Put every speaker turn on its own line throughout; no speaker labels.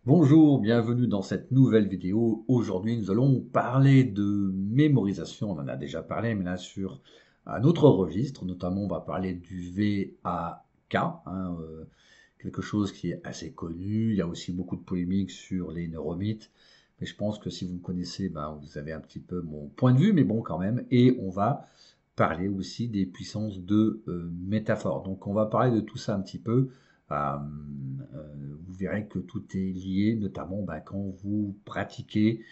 Bonjour, bienvenue dans cette nouvelle vidéo. Aujourd'hui, nous allons parler de mémorisation. On en a déjà parlé, mais là sur un autre registre. Notamment, on va parler du VAK, quelque chose qui est assez connu. Il y a aussi beaucoup de polémiques sur les neuromythes. Mais je pense que si vous me connaissez, vous avez un petit peu mon point de vue, mais bon quand même. Et on va parler aussi des puissances de métaphore. Donc on va parler de tout ça un petit peu. Vous verrez que tout est lié, notamment quand vous pratiquez,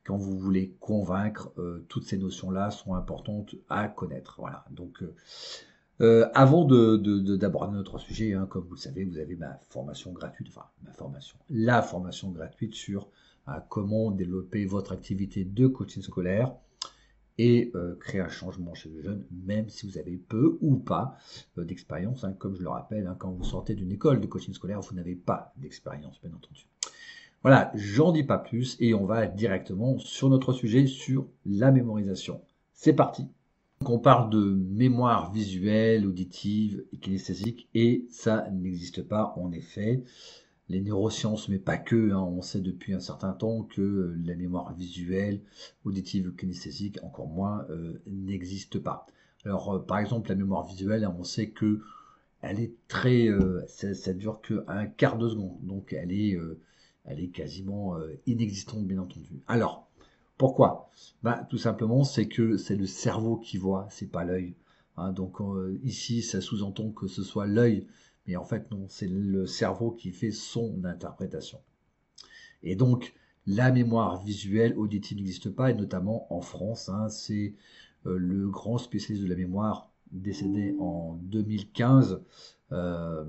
quand vous voulez convaincre, toutes ces notions-là sont importantes à connaître. Voilà. Donc, avant d'aborder notre sujet, comme vous le savez, vous avez ma formation gratuite, la formation gratuite sur comment développer votre activité de coaching scolaire et créer un changement chez les jeunes, même si vous avez peu ou pas d'expérience. Comme je le rappelle, quand vous sortez d'une école de coaching scolaire, vous n'avez pas d'expérience, bien entendu. Voilà, j'en dis pas plus et on va directement sur notre sujet, sur la mémorisation. C'est parti. Donc on parle de mémoire visuelle, auditive et kinesthésique et ça n'existe pas en effet. Les neurosciences, mais pas que, on sait depuis un certain temps que la mémoire visuelle, auditive ou kinesthésique, encore moins, n'existe pas. Alors, par exemple, la mémoire visuelle, on sait que elle est très, ça dure qu'un quart de seconde, donc elle est quasiment inexistante, bien entendu. Alors, pourquoi? Tout simplement, c'est que c'est le cerveau qui voit, c'est pas l'œil. Donc ici, ça sous-entend que ce soit l'œil, mais en fait non, c'est le cerveau qui fait son interprétation. Et donc, la mémoire visuelle auditive n'existe pas, et notamment en France, c'est le grand spécialiste de la mémoire décédé en 2015, donc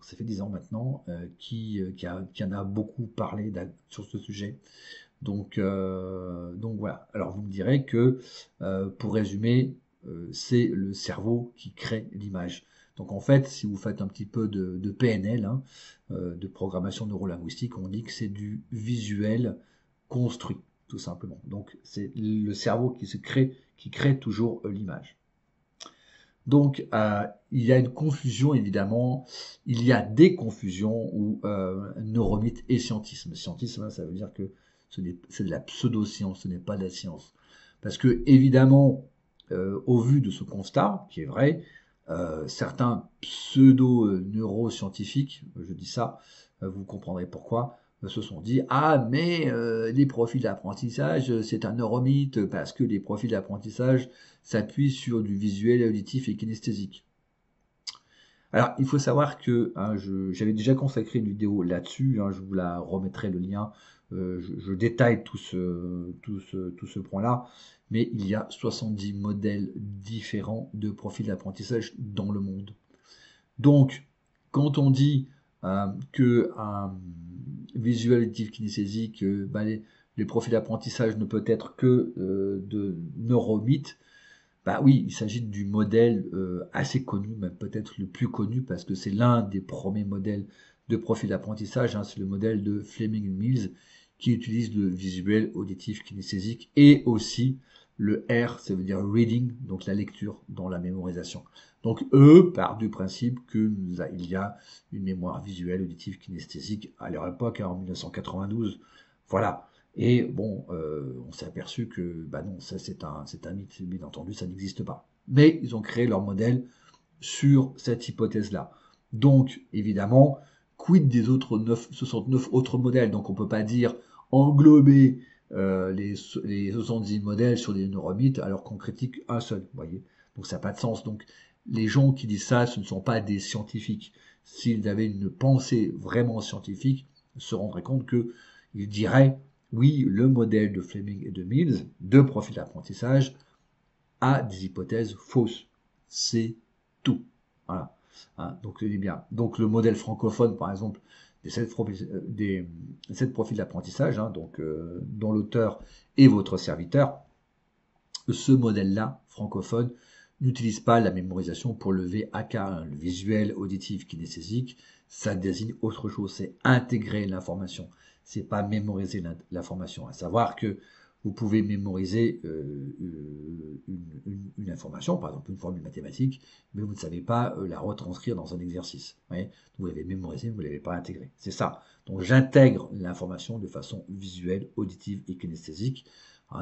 ça fait 10 ans maintenant, qui en a beaucoup parlé sur ce sujet. Donc voilà. Alors vous me direz que, pour résumer, c'est le cerveau qui crée l'image. Donc en fait, si vous faites un petit peu de PNL, de programmation neurolinguistique, on dit que c'est du visuel construit, tout simplement. Donc c'est le cerveau qui crée toujours l'image. Donc, il y a une confusion, évidemment. Il y a des confusions où neuromythe et scientisme. Scientisme, ça veut dire que c'est de la pseudo-science, ce n'est pas de la science. Parce que, évidemment, au vu de ce constat, qui est vrai, certains pseudo-neuroscientifiques, je dis ça, vous comprendrez pourquoi, se sont dit ah mais les profils d'apprentissage c'est un neuromythe parce que les profils d'apprentissage s'appuient sur du visuel, auditif et kinesthésique. Alors il faut savoir que j'avais déjà consacré une vidéo là-dessus, je vous la remettrai le lien, je détaille tout ce point-là, mais il y a 70 modèles différents de profils d'apprentissage dans le monde. Donc, quand on dit que visuel, auditif, kinesthésique, les profils d'apprentissage ne peut être que de neuromythes, oui, il s'agit du modèle assez connu, même peut-être le plus connu, parce que c'est l'un des premiers modèles de profil d'apprentissage, c'est le modèle de Fleming et Mills, qui utilise le visuel, auditif, kinesthésique, et aussi le R, ça veut dire reading, donc la lecture dans la mémorisation. Donc eux partent du principe qu'il y a une mémoire visuelle, auditive, kinesthésique à leur époque, en 1992. Voilà. Et bon, on s'est aperçu que non, ça c'est un mythe, bien entendu, ça n'existe pas. Mais ils ont créé leur modèle sur cette hypothèse-là. Donc, évidemment, quid des autres 69 autres modèles? Donc on ne peut pas dire englober les 70 modèles sur des neuromythes alors qu'on critique un seul, vous voyez. Donc ça n'a pas de sens. Donc les gens qui disent ça, ce ne sont pas des scientifiques. S'ils avaient une pensée vraiment scientifique, ils se rendraient compte qu'ils diraient oui, le modèle de Fleming et de Mills, de profil d'apprentissage, a des hypothèses fausses. C'est tout. Voilà. Donc, c'est bien. Donc, le modèle francophone, par exemple, des 7 profils d'apprentissage, dont l'auteur est votre serviteur, ce modèle-là, francophone, n'utilise pas la mémorisation pour le VAK, le visuel, auditif, kinesthésique. Ça désigne autre chose, c'est intégrer l'information. C'est pas mémoriser l'information. À savoir que Vous pouvez mémoriser une information, par exemple une formule mathématique, mais vous ne savez pas la retranscrire dans un exercice. Vous l'avez mémorisé, vous ne l'avez pas intégré. C'est ça. Donc j'intègre l'information de façon visuelle, auditive et kinesthésique.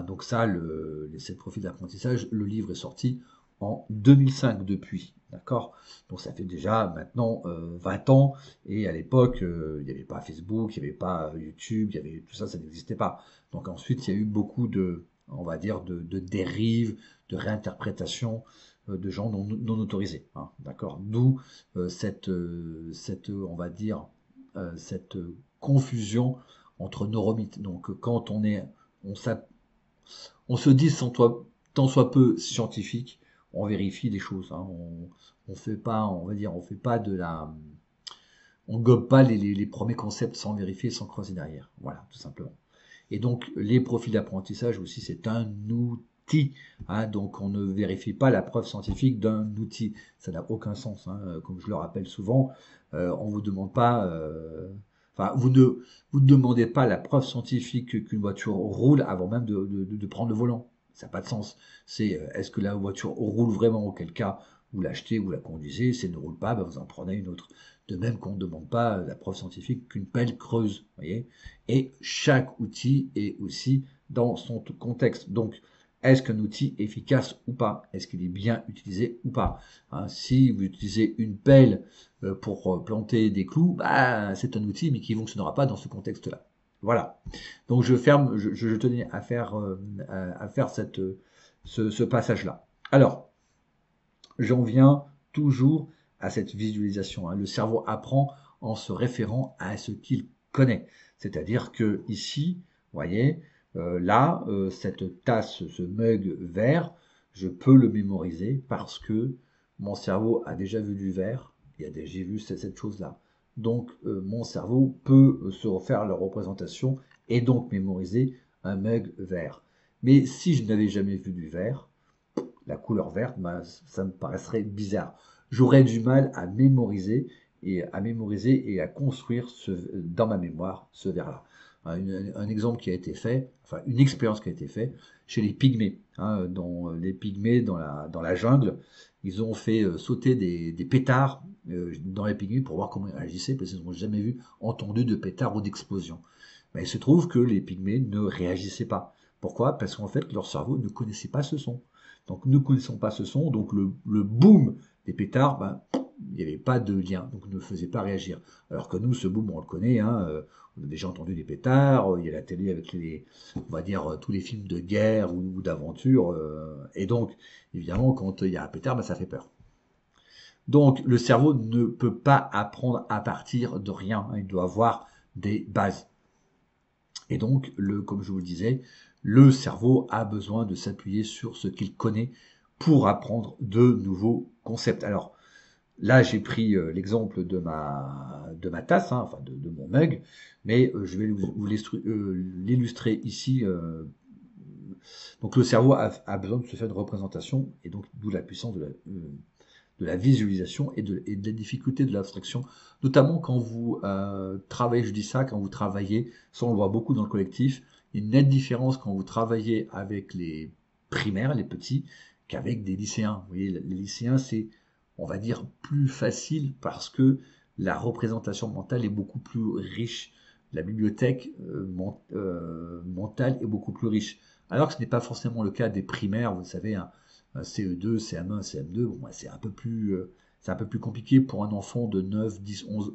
Donc ça, les 7 profils d'apprentissage, le livre est sorti en 2005 depuis. D'accord. Donc ça fait déjà maintenant 20 ans, et à l'époque, il n'y avait pas Facebook, il n'y avait pas YouTube, il y avait tout ça, ça n'existait pas. Donc ensuite, il y a eu beaucoup de, on va dire, de dérives, de réinterprétations de gens non autorisés. D'accord. D'où cette, on va dire, cette confusion entre neuromythes. Donc quand on se dit tant soit peu scientifique, on vérifie les choses. On fait pas, on va dire, on fait pas de la, on gobe pas les premiers concepts sans vérifier, sans creuser derrière. Voilà, tout simplement. Et donc, les profils d'apprentissage aussi, c'est un outil. Donc, on ne vérifie pas la preuve scientifique d'un outil. Ça n'a aucun sens. Comme je le rappelle souvent, on vous demande pas... vous ne demandez pas la preuve scientifique qu'une voiture roule avant même de prendre le volant. Ça n'a pas de sens. C'est est-ce que la voiture roule vraiment, auquel cas vous l'achetez, vous la conduisez, si elle ne roule pas, vous en prenez une autre. De même qu'on ne demande pas la preuve scientifique qu'une pelle creuse. Voyez. Et chaque outil est aussi dans son contexte. Donc, est-ce qu'un outil est efficace ou pas? Est-ce qu'il est bien utilisé ou pas? Si vous utilisez une pelle pour planter des clous, c'est un outil, mais qui ne fonctionnera pas dans ce contexte-là. Voilà. Donc, je tenais à faire ce passage-là. Alors, j'en viens toujours à cette visualisation. Le cerveau apprend en se référant à ce qu'il connaît. C'est-à-dire que ici, vous voyez, cette tasse, ce mug vert, je peux le mémoriser parce que mon cerveau a déjà vu du vert, il a déjà vu cette chose-là. Donc, mon cerveau peut se refaire la représentation et donc mémoriser un mug vert. Mais si je n'avais jamais vu du vert, la couleur verte, ça me paraîtrait bizarre. J'aurais du mal à mémoriser et à construire dans ma mémoire ce vert-là. Un exemple qui a été fait, enfin une expérience qui a été faite chez les pygmées. Dans les pygmées dans la jungle, ils ont fait sauter des pétards dans les pygmées pour voir comment ils réagissaient, parce qu'ils n'ont jamais entendu de pétards ou d'explosions. Mais il se trouve que les pygmées ne réagissaient pas. Pourquoi? Parce qu'en fait, leur cerveau ne connaissait pas ce son. Donc nous ne connaissons pas ce son, donc le boom des pétards, il n'y avait pas de lien, donc ne faisait pas réagir. Alors que nous, ce boom, on le connaît, on a déjà entendu des pétards, il y a la télé avec on va dire, tous les films de guerre ou d'aventure, et donc, évidemment, quand il y a un pétard, ça fait peur. Donc le cerveau ne peut pas apprendre à partir de rien, il doit avoir des bases. Et donc, comme je vous le disais, le cerveau a besoin de s'appuyer sur ce qu'il connaît pour apprendre de nouveaux concepts. Alors, là, j'ai pris l'exemple de ma tasse, de mon mug, mais je vais vous l'illustrer ici. Donc, le cerveau a besoin de se faire une représentation, et donc d'où la puissance de la visualisation et de la difficulté de l'abstraction, notamment quand vous travaillez, je dis ça, quand vous travaillez, ça on le voit beaucoup dans le collectif, il y a une nette différence quand vous travaillez avec les primaires, les petits, qu'avec des lycéens. Vous voyez, les lycéens, c'est, on va dire, plus facile parce que la représentation mentale est beaucoup plus riche. La bibliothèque mentale est beaucoup plus riche. Alors que ce n'est pas forcément le cas des primaires, vous savez, CE2, CM1, CM2, c'est un peu plus compliqué pour un enfant de 9, 10, 11,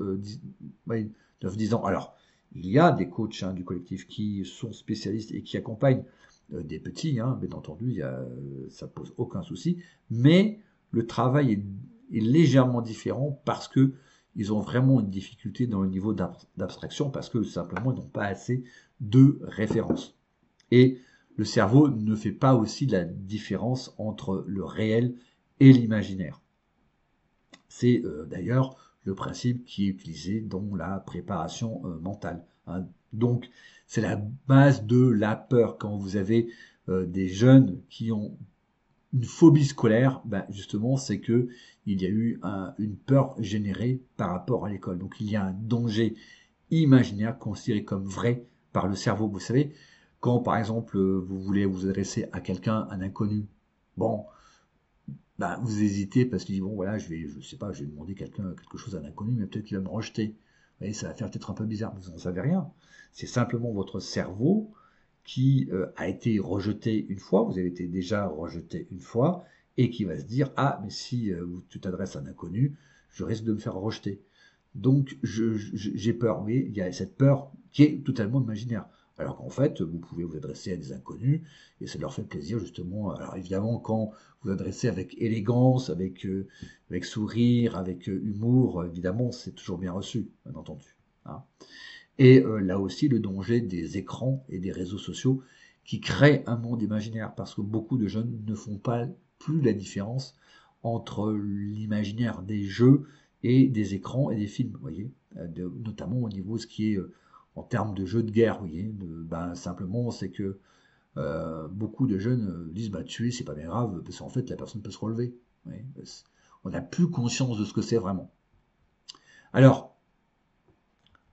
9, 10 ans. Alors, il y a des coachs du collectif qui sont spécialistes et qui accompagnent des petits, bien entendu, ça pose aucun souci, mais le travail est légèrement différent parce que ils ont vraiment une difficulté dans le niveau d'abstraction parce que simplement ils n'ont pas assez de références. Et le cerveau ne fait pas aussi la différence entre le réel et l'imaginaire. C'est d'ailleurs le principe qui est utilisé dans la préparation mentale. Donc, c'est la base de la peur. Quand vous avez des jeunes qui ont une phobie scolaire, justement, c'est que il y a eu une peur générée par rapport à l'école. Donc, il y a un danger imaginaire considéré comme vrai par le cerveau. Vous savez, Quand, par exemple, vous voulez vous adresser à quelqu'un, un inconnu, bon, bah, vous hésitez parce que bon, voilà, je sais pas, je vais demander quelque chose à un inconnu, mais peut-être qu'il va me rejeter. Vous voyez, ça va faire peut-être un peu bizarre, vous n'en savez rien. C'est simplement votre cerveau qui a été rejeté une fois, vous avez été déjà rejeté une fois, et qui va se dire, ah, mais si tu t'adresses à un inconnu, je risque de me faire rejeter. Donc, j'ai peur. Oui, il y a cette peur qui est totalement imaginaire. Alors qu'en fait, vous pouvez vous adresser à des inconnus et ça leur fait plaisir, justement. Alors, évidemment, quand vous vous adressez avec élégance, avec sourire, avec humour, évidemment, c'est toujours bien reçu, bien entendu. Hein. Et là aussi, le danger des écrans et des réseaux sociaux qui créent un monde imaginaire parce que beaucoup de jeunes ne font pas plus la différence entre l'imaginaire des jeux et des écrans et des films, vous voyez, notamment au niveau de ce qui est en termes de jeux de guerre, vous voyez, ben, simplement c'est que beaucoup de jeunes disent bah tuer c'est pas bien grave parce qu'en fait la personne peut se relever, vous voyez, on n'a plus conscience de ce que c'est vraiment. Alors,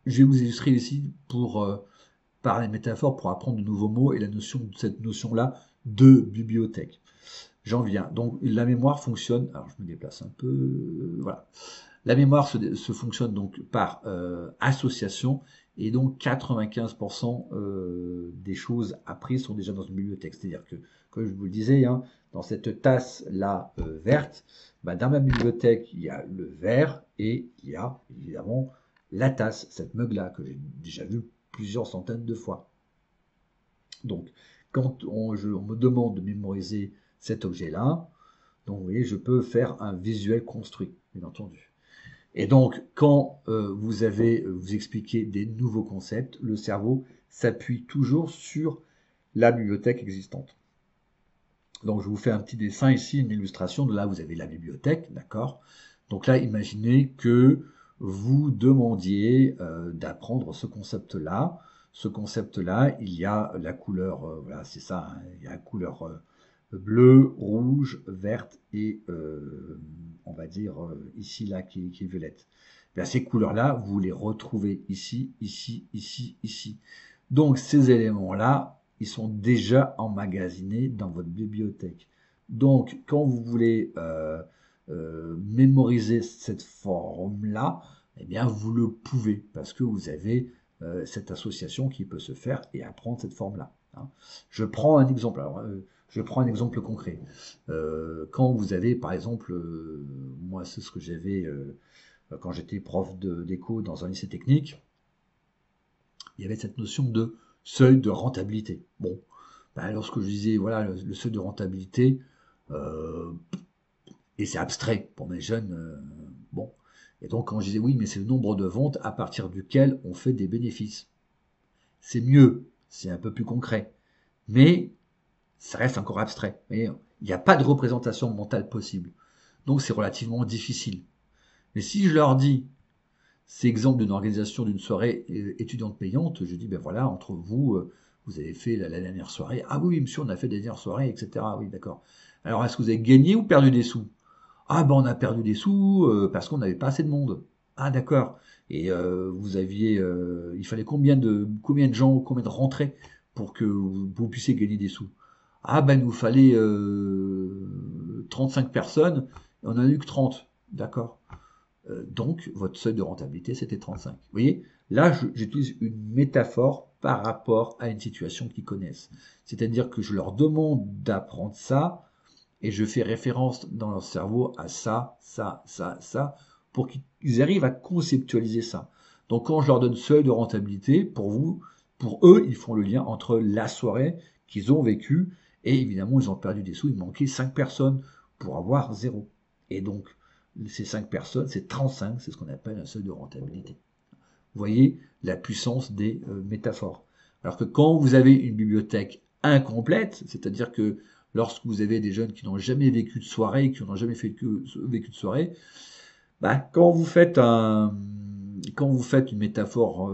je vais vous illustrer ici par les métaphores pour apprendre de nouveaux mots et cette notion-là de bibliothèque. J'en viens. Donc la mémoire fonctionne. Alors je me déplace un peu. Voilà. La mémoire se fonctionne donc par association et donc 95% des choses apprises sont déjà dans une bibliothèque. C'est-à-dire que, comme je vous le disais, hein, dans cette tasse-là verte, bah, dans ma bibliothèque, il y a le verre et il y a évidemment la tasse, cette mug-là que j'ai déjà vue plusieurs centaines de fois. Donc, quand on me demande de mémoriser cet objet-là, donc vous voyez, je peux faire un visuel construit, bien entendu. Et donc, quand vous expliquez des nouveaux concepts, le cerveau s'appuie toujours sur la bibliothèque existante. Donc, je vous fais un petit dessin ici, une illustration. De là, vous avez la bibliothèque, d'accord. Donc là, imaginez que vous demandiez d'apprendre ce concept-là. Ce concept-là, il y a la couleur, voilà, c'est ça, hein, il y a la couleur bleue, rouge, verte et on va dire ici là qui est violette. Bien, ces couleurs-là, vous les retrouvez ici, ici, ici, ici. Donc ces éléments-là, ils sont déjà emmagasinés dans votre bibliothèque. Donc quand vous voulez mémoriser cette forme-là, eh bien vous le pouvez parce que vous avez cette association qui peut se faire et apprendre cette forme-là. Hein. Je prends un exemple. Alors, je prends un exemple concret. Quand vous avez, par exemple, moi c'est ce que j'avais quand j'étais prof d'éco dans un lycée technique, il y avait cette notion de seuil de rentabilité. Bon, ben, lorsque je disais, voilà, le seuil de rentabilité, euh, et c'est abstrait pour mes jeunes, bon. Et donc quand je disais, oui, mais c'est le nombre de ventes à partir duquel on fait des bénéfices. C'est mieux, c'est un peu plus concret. Mais ça reste encore abstrait. Il n'y a pas de représentation mentale possible. Donc c'est relativement difficile. Mais si je leur dis, c'est exemple d'une organisation d'une soirée étudiante payante, je dis, ben voilà, entre vous, vous avez fait la dernière soirée. Ah oui, monsieur, on a fait des dernières soirées, etc. Oui, d'accord. Alors, est-ce que vous avez gagné ou perdu des sous? Ah ben on a perdu des sous parce qu'on n'avait pas assez de monde. Ah d'accord. Et vous aviez, il fallait combien de gens, combien de rentrées pour que vous puissiez gagner des sous? Ah ben il nous fallait 35 personnes, et on n'en a eu que 30. D'accord. Donc votre seuil de rentabilité c'était 35. Vous voyez, là j'utilise une métaphore par rapport à une situation qu'ils connaissent. C'est-à-dire que je leur demande d'apprendre ça et je fais référence dans leur cerveau à ça, ça, ça, ça, pour qu'ils arrivent à conceptualiser ça. Donc quand je leur donne seuil de rentabilité, pour eux, ils font le lien entre la soirée qu'ils ont vécue et évidemment, ils ont perdu des sous, il manquait 5 personnes pour avoir 0. Et donc, ces 5 personnes, c'est 35, c'est ce qu'on appelle un seuil de rentabilité. Vous voyez la puissance des métaphores. Alors que quand vous avez une bibliothèque incomplète, c'est-à-dire que lorsque vous avez des jeunes qui n'ont jamais vécu de soirée, qui n'ont jamais vécu de soirée, bah, quand vous faites une métaphore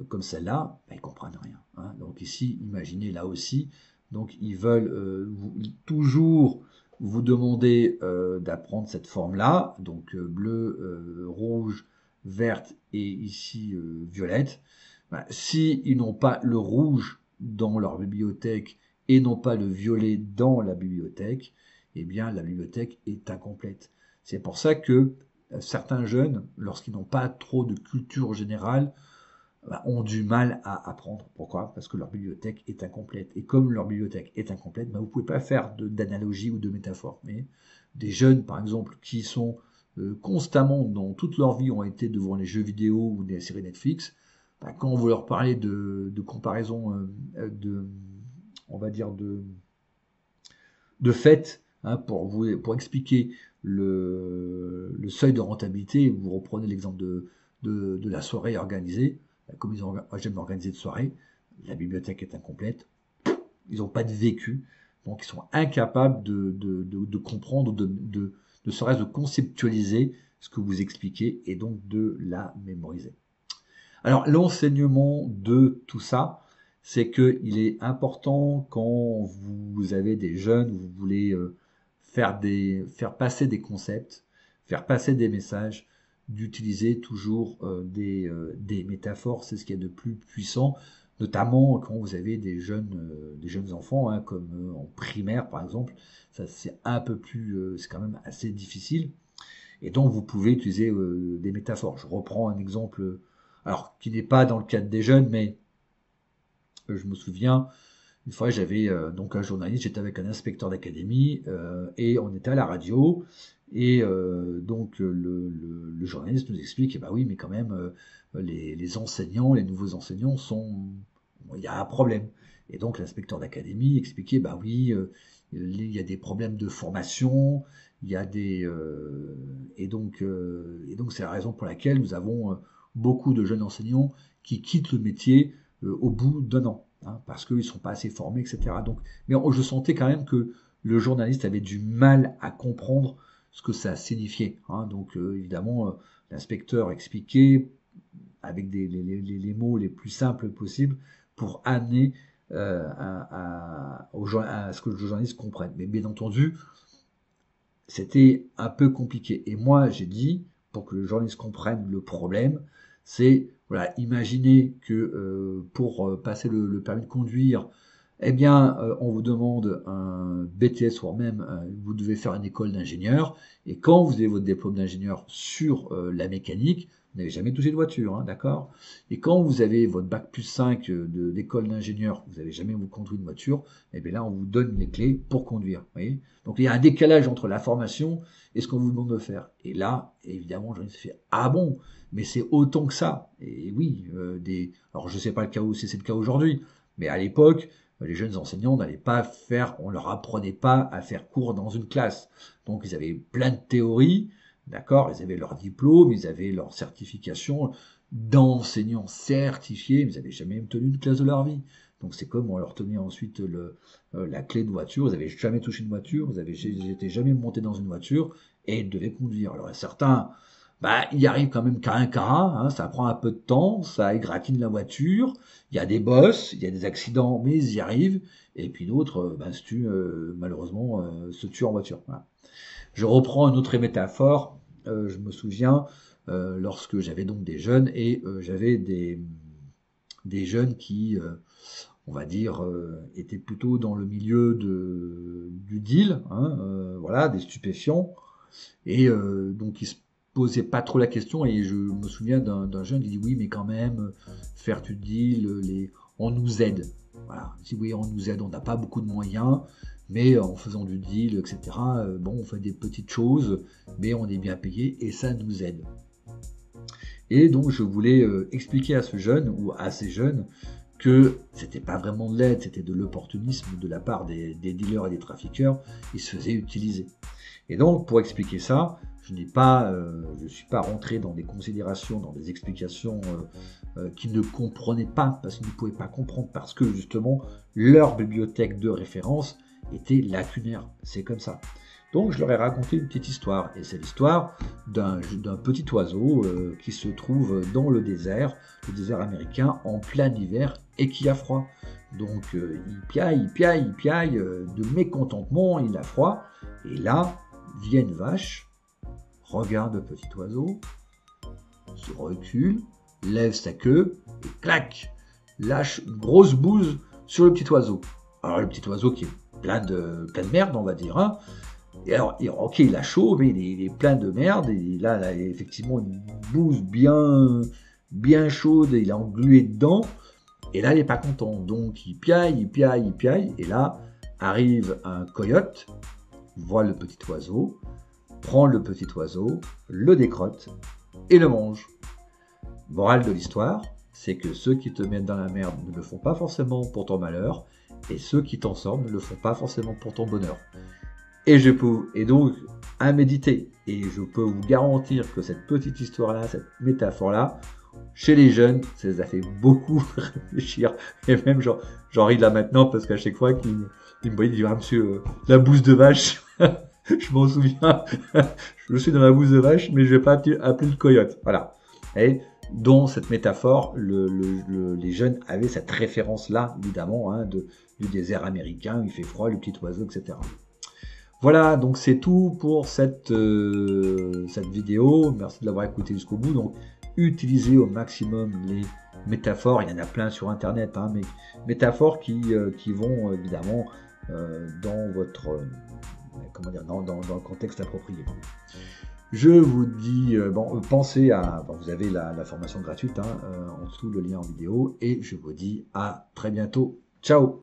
comme celle-là, bah, ils comprennent rien. Hein. Donc ici, imaginez là aussi, donc ils veulent toujours vous demander d'apprendre cette forme-là, donc bleu, rouge, verte et ici violette. Bah, si ils n'ont pas le rouge dans leur bibliothèque et non pas le violet dans la bibliothèque, eh bien la bibliothèque est incomplète. C'est pour ça que certains jeunes, lorsqu'ils n'ont pas trop de culture générale, ont du mal à apprendre. Pourquoi? Parce que leur bibliothèque est incomplète. Et comme leur bibliothèque est incomplète, vous ne pouvez pas faire d'analogie ou de métaphore. Mais des jeunes, par exemple, qui sont constamment, dans toute leur vie, ont été devant les jeux vidéo ou des séries Netflix, quand vous leur parlez de comparaison, on va dire, de fait, pour expliquer le seuil de rentabilité, vous reprenez l'exemple de la soirée organisée, comme j'aime organiser de soirée, la bibliothèque est incomplète, ils n'ont pas de vécu, donc ils sont incapables de comprendre, de serait-ce de conceptualiser ce que vous expliquez et donc de la mémoriser. Alors l'enseignement de tout ça, c'est qu'il est important quand vous avez des jeunes, vous voulez faire passer des concepts, faire passer des messages, d'utiliser toujours des métaphores, c'est ce qu'il y a de plus puissant, notamment quand vous avez des jeunes enfants, comme en primaire par exemple, ça c'est un peu plus, c'est quand même assez difficile, et donc vous pouvez utiliser des métaphores. Je reprends un exemple, alors qui n'est pas dans le cadre des jeunes, mais je me souviens, une fois j'avais donc un journaliste, j'étais avec un inspecteur d'académie, et on était à la radio, et donc le journaliste nous explique, oui, mais quand même, les enseignants, les nouveaux enseignants il y a un problème. Et donc l'inspecteur d'académie expliquait, oui, il y a des problèmes de formation, il y a et donc c'est la raison pour laquelle nous avons beaucoup de jeunes enseignants qui quittent le métier au bout d'un an, parce qu'ils ne sont pas assez formés, etc. Donc, mais je sentais quand même que le journaliste avait du mal à comprendre ce que ça signifiait. Donc évidemment, l'inspecteur expliquait avec les mots les plus simples possibles pour amener à ce que le journaliste comprenne. Mais bien entendu, c'était un peu compliqué. Et moi, j'ai dit, pour que le journaliste comprenne le problème, c'est, voilà, imaginez que pour passer le permis de conduire, on vous demande un BTS, voire même vous devez faire une école d'ingénieur, et quand vous avez votre diplôme d'ingénieur sur la mécanique, vous n'avez jamais touché de voiture, d'accord? Et quand vous avez votre bac plus 5 d'école d'ingénieur, vous n'avez jamais conduit une voiture, là on vous donne les clés pour conduire, voyez? Donc il y a un décalage entre la formation et ce qu'on vous demande de faire. Et là, évidemment, je me suis fait, ah bon, mais c'est autant que ça. Et oui, alors je ne sais pas le cas où c'est le cas aujourd'hui, mais à l'époque, les jeunes enseignants n'allaient pas on leur apprenait pas à faire cours dans une classe. Donc ils avaient plein de théories, d'accord, ils avaient leur diplôme, ils avaient leur certification d'enseignants certifiés, mais ils n'avaient jamais même tenu une classe de leur vie. Donc c'est comme on leur tenait ensuite la clé de voiture, ils n'avaient jamais touché une voiture, ils n'étaient jamais montés dans une voiture et ils devaient conduire. Alors certains, il y arrive quand même cara, ça prend un peu de temps, ça égratigne la voiture, il y a des bosses, il y a des accidents, mais ils y arrivent, et puis d'autres, malheureusement, se tuent en voiture. Voilà. Je reprends une autre métaphore, je me souviens, lorsque j'avais donc des jeunes, et j'avais des jeunes qui, on va dire, étaient plutôt dans le milieu du deal, voilà, des stupéfiants, et donc ils se posait pas trop la question, et je me souviens d'un jeune qui dit oui, mais quand même, faire du deal, on nous aide. Voilà, il dit oui, on nous aide, on n'a pas beaucoup de moyens, mais en faisant du deal, etc., on fait des petites choses, mais on est bien payé et ça nous aide. Et donc je voulais expliquer à ce jeune ou à ces jeunes que c'était pas vraiment de l'aide, c'était de l'opportunisme de la part des dealers et des trafiqueurs, ils se faisaient utiliser. Et donc pour expliquer ça, je ne suis pas rentré dans des considérations, dans des explications qu'ils ne comprenaient pas, parce qu'ils ne pouvaient pas comprendre, parce que justement leur bibliothèque de référence était lacunaire. C'est comme ça. Donc je leur ai raconté une petite histoire, et c'est l'histoire d'un petit oiseau qui se trouve dans le désert américain, en plein hiver, et qui a froid. Donc il piaille, de mécontentement, il a froid, et là vient une vache, regarde le petit oiseau, se recule, lève sa queue, et clac, lâche une grosse bouse sur le petit oiseau. Alors le petit oiseau qui est plein de merde, on va dire. Hein. Et alors, ok, il a chaud, mais il est plein de merde. Et là, il a effectivement une bouse bien chaude. Et il est englué dedans. Et là, il n'est pas content. Donc, il piaille. Et là, arrive un coyote, voit le petit oiseau, prend le petit oiseau, le décrotte et le mange. Morale de l'histoire, c'est que ceux qui te mettent dans la merde ne le font pas forcément pour ton malheur, et ceux qui t'en sortent ne le font pas forcément pour ton bonheur. Et donc, à méditer. Et je peux vous garantir que cette petite histoire-là, cette métaphore-là, chez les jeunes, ça les a fait beaucoup réfléchir. Et même, j'en ris là maintenant, parce qu'à chaque fois qu'il me voyait, il dit, ah, monsieur, la bouse de vache, je m'en souviens, je suis dans la bouse de vache, mais je vais pas appeler le coyote. Voilà. Et dans cette métaphore, les jeunes avaient cette référence-là, évidemment, hein, du désert américain, où il fait froid, le petit oiseau, etc. Voilà, donc c'est tout pour cette vidéo. Merci de l'avoir écouté jusqu'au bout. Donc, utilisez au maximum les métaphores. Il y en a plein sur Internet, hein, mais métaphores qui vont évidemment dans votre dans le contexte approprié. Je vous dis, pensez à, vous avez la formation gratuite, hein, en dessous le lien en vidéo, et je vous dis à très bientôt. Ciao!